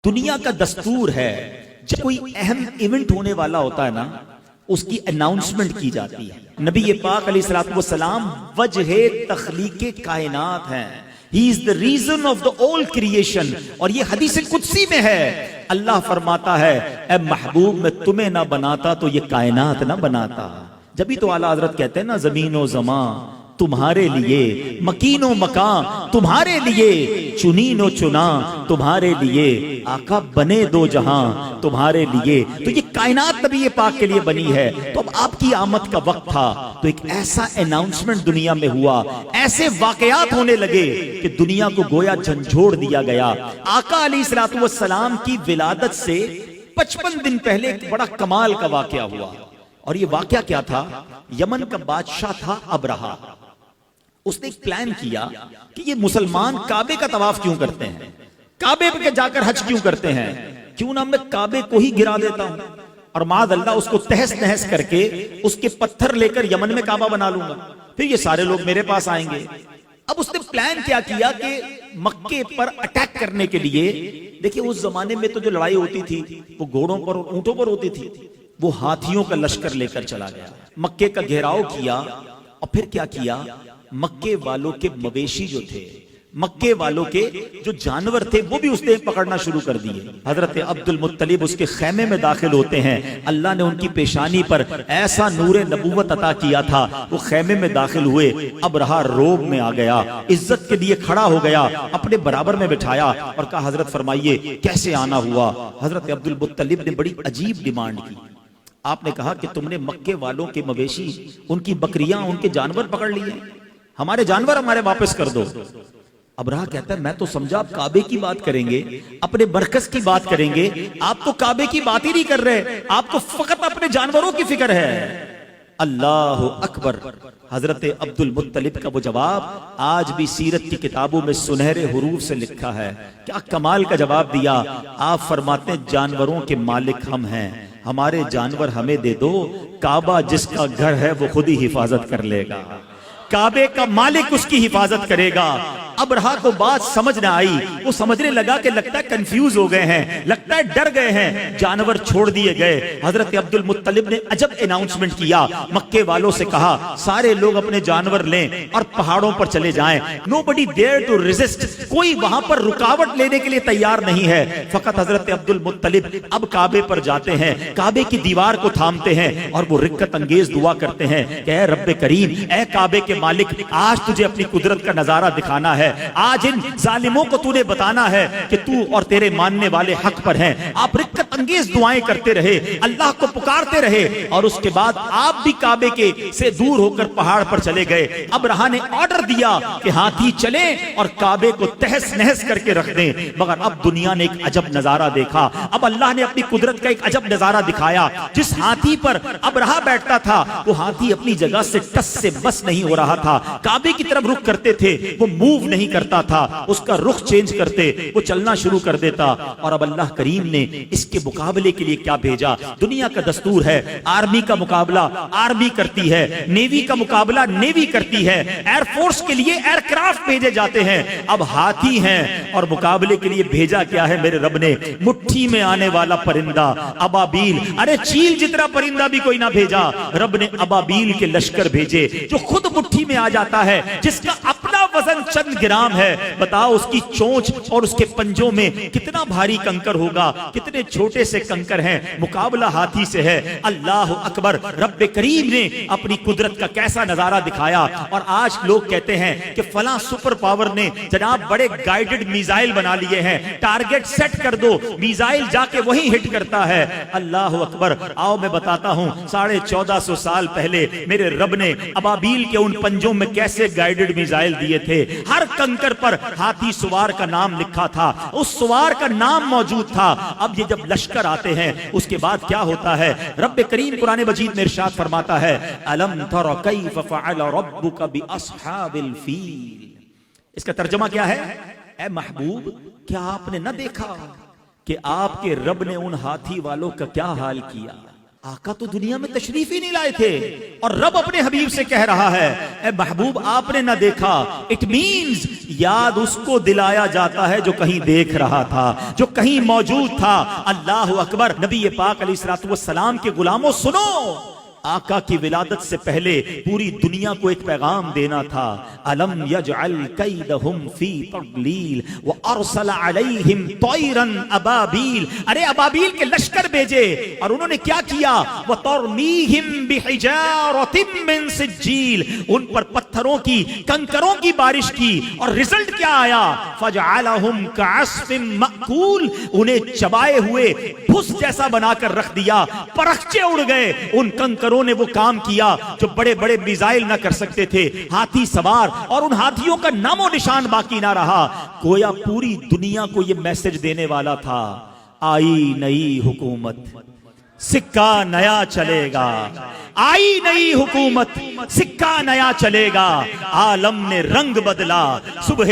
دنیا کا دستور ہے جب کوئی اہم ایونٹ ہونے والا ہوتا ہے نا اس کی اناؤنسمنٹ کی جاتی ہے. نبی پاک علیہ الصلوۃ والسلام وجہ تخلیق کائنات ہیں. He is the reason of the all creation. اور یہ حدیث قدسی میں ہے. اللہ فرماتا ہے اے محبوب میں تمہیں نہ بناتا تو یہ کائنات نہ بناتا. جبھی تو اعلیٰ حضرت کہتے ہیں نا زمین و زمان تمہارے لیے، مکین و مکان تمہارے لیے، چنین و چنا تمہارے لیے، آقا بنے دو جہاں تمہارے لیے. تو یہ کائنات نبی پاک کے لیے بنی ہے. تو اب آپ کی آمد کا وقت تھا تو ایک ایسا اناؤنسمنٹ دنیا میں ہوا، ایسے واقعات ہونے لگے کہ دنیا کو گویا جھنجھوڑ دیا گیا. آقا علیہ الصلوۃ والسلام کی ولادت سے 55 دن پہلے ایک بڑا کمال کا واقعہ ہوا. اور یہ واقعہ کیا تھا؟ یمن کا بادشاہ تھا ابرہہ. اس نے ایک پلان کیا کہ یہ مسلمان کعبے کا طواف کیوں کرتے ہیں، کعبے پہ جا کر حج کیوں کرتے ہیں، کیوں نہ میں کعبے کو ہی گرا دیتا ہوں اور معاذ اللہ اس کو تہس نہس کر کے اس کے پتھر لے کر یمن میں کعبہ بنا لوں گا، پھر یہ سارے لوگ میرے پاس آئیں گے. اب اس نے پلان کیا کہ مکے پر اٹیک کرنے کے لیے، دیکھیں اس زمانے میں تو جو لڑائی ہوتی تھی وہ گھوڑوں پر اور اونٹوں پر ہوتی تھی، وہ ہاتھیوں کا لشکر لے کر چلا گیا، مکے کا گھیراؤ کیا. اور پھر کیا کیا، مکے والوں کے مویشی جو تھے، مکے والوں کے جو جانور تھے وہ بھی اس نے پکڑنا شروع کر دیے. حضرت عبد المطلب اس کے خیمے میں داخل ہوتے ہیں. اللہ نے ان کی پیشانی پر ایسا نور نبوت عطا کیا تھا، وہ خیمے میں داخل ہوئے. ابرہہ روب میں آ گیا، عزت کے لیے کھڑا ہو گیا، اپنے برابر میں بٹھایا اور کہا حضرت فرمائیے کیسے آنا ہوا. حضرت عبد المطلب نے بڑی عجیب ڈیمانڈ کی. آپ نے کہا کہ تم نے مکے والوں کے مویشی، ان کی بکریاں، ان کے جانور پکڑ لیے، ہمارے جانور ہمارے واپس کر دو. ابرہہ کہتا ہے میں تو سمجھا آپ کعبے کی بات کریں گے، اپنے مرکز کی بات کریں گے، آپ تو کعبے کی بات ہی نہیں کر رہے، آپ کو فقط اپنے جانوروں کی فکر ہے. اللہ اکبر. حضرت عبد المطلب کا وہ جواب آج بھی سیرت کی کتابوں میں سنہرے حروف سے لکھا ہے. کیا کمال کا جواب دیا. آپ فرماتے ہیں جانوروں کے مالک ہم ہیں، ہمارے جانور ہمیں دے دو، کعبہ جس کا گھر ہے وہ خود ہی حفاظت کر لے گا، کعبے کا مالک اس کی حفاظت کرے گا. ابرہہ کو بات سمجھ نہ آئی، وہ سمجھنے لگا کہ لگتا ہے کنفیوز ہو گئے ہیں، لگتا ہے ڈر گئے ہیں، جانور چھوڑ دیے گئے. حضرت عبد المطلب نے عجب اناؤنسمنٹ کیا، مکے والوں سے کہا سارے لوگ اپنے جانور لیں اور پہاڑوں پر چلے جائیں. nobody dare to resist. کوئی وہاں پر رکاوٹ لینے کے لیے تیار نہیں ہے. فقط حضرت عبد المطلب اب کعبے پر جاتے ہیں، کعبے کی دیوار کو تھامتے ہیں اور وہ رکت انگیز دعا کرتے ہیں کہ اے رب کریم، اے کعبے کے مالک، آج تجھے اپنی قدرت کا نظارہ دکھانا ہے، آج ان ظالموں کو تو نے بتانا ہے کہ تو اور تیرے ماننے والے حق پر ہیں. آپ رکت انگیز دعائیں کرتے رہے، اللہ کو پکارتے رہے اور اس کے بعد آپ بھی کعبے کے سے دور ہو کر پہاڑ پر چلے گئے. ابرہہ نے آرڈر دیا کہ ہاتھی چلیں اور کعبے کو تہس نہس کر کے رکھ دیں. مگر اب دنیا نے ایک عجب نظارہ دیکھا. اب اللہ نے اپنی قدرت کا ایک عجب نظارہ دکھایا. جس ہاتھی پر ابرہہ بیٹھتا تھا وہ ہاتھی اپنی جگہ سے ٹس سے بس نہیں ہو رہا تھا. کعبے کی طرف رخ کرتے تھے وہ موو نہیں کرتا تھا، اس کا رخ چینج کرتے وہ چلنا شروع کر دیتا. اور اب اللہ کریم نے اس کے مقابلے کے لیے کیا بھیجا. دنیا کا دستور ہے آرمی کا مقابلہ آرمی کرتی ہے، نیوی کا مقابلہ نیوی کرتی ہے، ایئر فورس کے لیے ایئر کرافٹ بھیجے جاتے ہیں. اب ہاتھی ہیں اور مقابلے کے لیے بھیجا کیا ہے میرے رب نے؟ مٹھی میں آنے والا پرندہ ابابیل. ارے چیل جتنا پرندہ بھی کوئی نہ بھیجا، رب نے ابابیل کے لشکر بھیجے جو خود مٹھی میں آ جاتا ہے، جس کا اپنا وزن چند گرام ہے. بتاؤ اس کی چونچ اور اس کے پنجوں میں کتنا بھاری کنکر ہوگا، کتنے چھوٹے سے کنکر ہیں. مقابلہ ہاتھی سے ہے. اللہ اکبر. رب کریم نے اپنی قدرت کا کیسا نظارہ دکھایا. اور آج لوگ کہتے ہیں کہ فلاں سپر پاور نے جناب بڑے گائیڈڈ میزائل بنا لیے ہیں، ٹارگٹ سیٹ کر دو، میزائل جا کے وہی ہٹ کرتا ہے. اللہ اکبر. آؤ میں بتاتا ہوں 1450 سال پہلے میرے رب نے ابابیل کے ان پنجوں میں کیسے گائیڈڈ میزائل دیے تھے. ہر کنکر پر ہاتھی سوار کا نام لکھا تھا، اس سوار کا نام موجود تھا. اب یہ جب لشکر آتے ہیں اس کے بعد کیا ہوتا ہے؟ رب کریم قرآن مجید میں ارشاد فرماتا ہے الم تر کیف فعل ربک باصحاب الفیل. اس کا ترجمہ کیا ہے؟ اے محبوب کیا آپ نے نہ دیکھا کہ آپ کے رب نے ان ہاتھی والوں کا کیا حال کیا؟ آقا تو دنیا میں تشریف ہی نہیں لائے تھے اور رب اپنے حبیب سے کہہ رہا ہے اے محبوب آپ نے نہ دیکھا. اٹ مینز یاد اس کو دلایا جاتا ہے جو کہیں دیکھ رہا تھا, جو کہیں موجود تھا. اللہ اکبر. نبی پاک علیہ الصلوۃ والسلام کے غلاموں سنو, آقا کی ولادت سے پہلے پوری دنیا کو ایک پیغام دینا تھا. الم یجعل کیدہم فی تضلیل وارسل علیہم طیرا ابابیل. ارے ابابیل کے لشکر بھیجے اور انہوں نے کیا کیا؟ وترمیہم بحجارۃ من سجیل. ان پر پتھروں کی, کنکروں کی بارش کی اور رزلٹ کیا آیا؟ فجعلہم کعصف مأکول. انہیں چبائے ہوئے بھس جیسا بنا کر رکھ دیا, پرخچے اڑ گئے. ان کنکروں نے وہ کام کیا جو بڑے بڑے میزائل نہ کر سکتے تھے. ہاتھی سوار, اور ان ہاتھیوں کا نام و نشان باقی نہ رہا. گویا پوری دنیا کو یہ میسج دینے والا تھا, آئی نئی حکومت, سکہ نیا چلے گا. آئی نئی حکومت, سکہ نیا چلے گا. عالم نے رنگ بدلا. صبح